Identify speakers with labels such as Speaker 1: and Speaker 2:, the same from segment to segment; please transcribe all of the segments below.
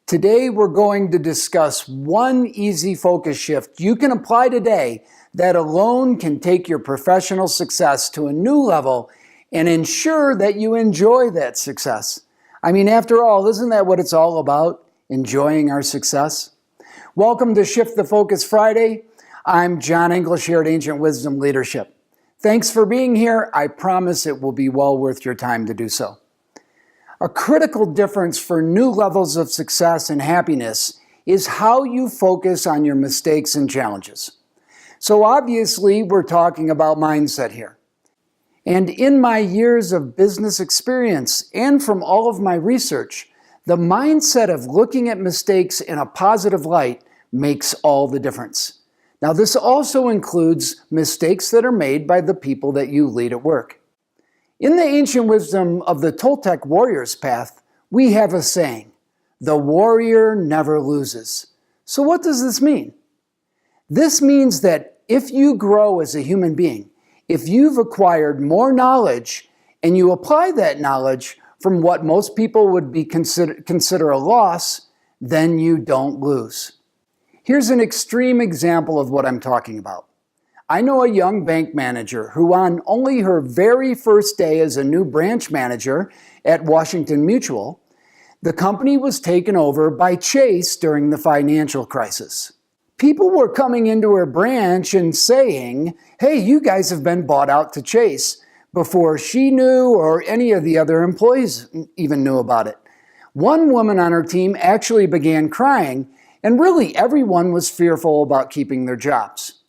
Speaker 1: Today we're going to discuss one easy focus shift you can apply today that alone can take your professional success to a new level and ensure that you enjoy that success. I mean, after all, isn't that what it's all about? Enjoying our success? Welcome to Shift the Focus Friday. I'm John English here at Ancient Wisdom Leadership. Thanks for being here. I promise it will be well worth your time to do so. A critical difference for new levels of success and happiness is how you focus on your mistakes and challenges. So obviously, we're talking about mindset here. And in my years of business experience and from all of my research, the mindset of looking at mistakes in a positive light makes all the difference. Now, this also includes mistakes that are made by the people that you lead at work. In the ancient wisdom of the Toltec warrior's path, we have a saying, "The warrior never loses." So what does this mean? This means that if you grow as a human being, if you've acquired more knowledge and you apply that knowledge from what most people would consider a loss, then you don't lose. Here's an extreme example of what I'm talking about. I know a young bank manager who on only her very first day as a new branch manager at Washington Mutual, the company was taken over by Chase during the financial crisis. People were coming into her branch and saying, "Hey, you guys have been bought out to Chase," before she knew or any of the other employees even knew about it. One woman on her team actually began crying, and really everyone was fearful about keeping their jobs.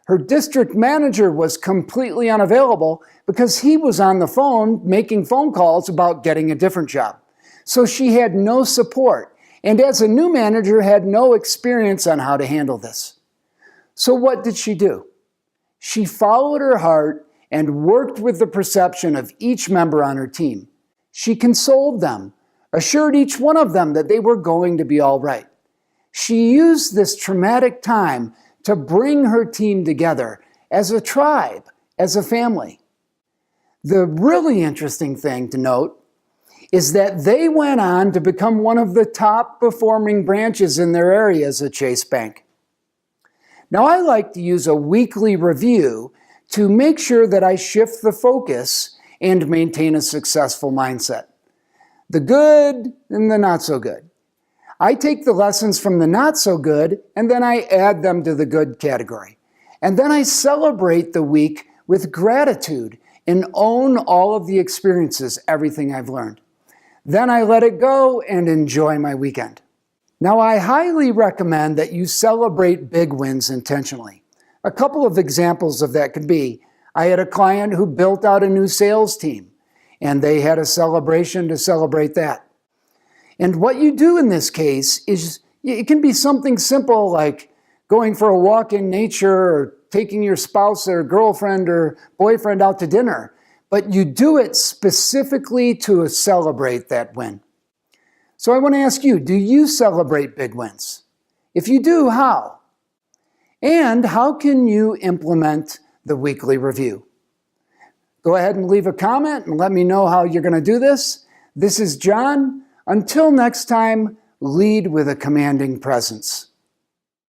Speaker 1: Her district manager was completely unavailable because he was on the phone making phone calls about getting a different job. So she had no support, and as a new manager had no experience on how to handle this. So what did she do? She followed her heart and worked with the perception of each member on her team. She consoled them, assured each one of them that they were going to be all right. She used this traumatic time to bring her team together as a tribe, as a family. The really interesting thing to note is that they went on to become one of the top performing branches in their areas at Chase Bank. Now, I like to use a weekly review to make sure that I shift the focus and maintain a successful mindset. The good and the not so good. I take the lessons from the not so good and then I add them to the good category. And then I celebrate the week with gratitude and own all of the experiences, everything I've learned. Then I let it go and enjoy my weekend. Now, I highly recommend that you celebrate big wins intentionally. A couple of examples of that could be, I had a client who built out a new sales team, and they had a celebration to celebrate that. And what you do in this case is, it can be something simple like going for a walk in nature or taking your spouse or girlfriend or boyfriend out to dinner, but you do it specifically to celebrate that win. So I want to ask you, do you celebrate big wins? If you do, how? And how can you implement the weekly review? Go ahead and leave a comment and let me know how you're going to do this. This is John. Until next time, lead with a commanding presence.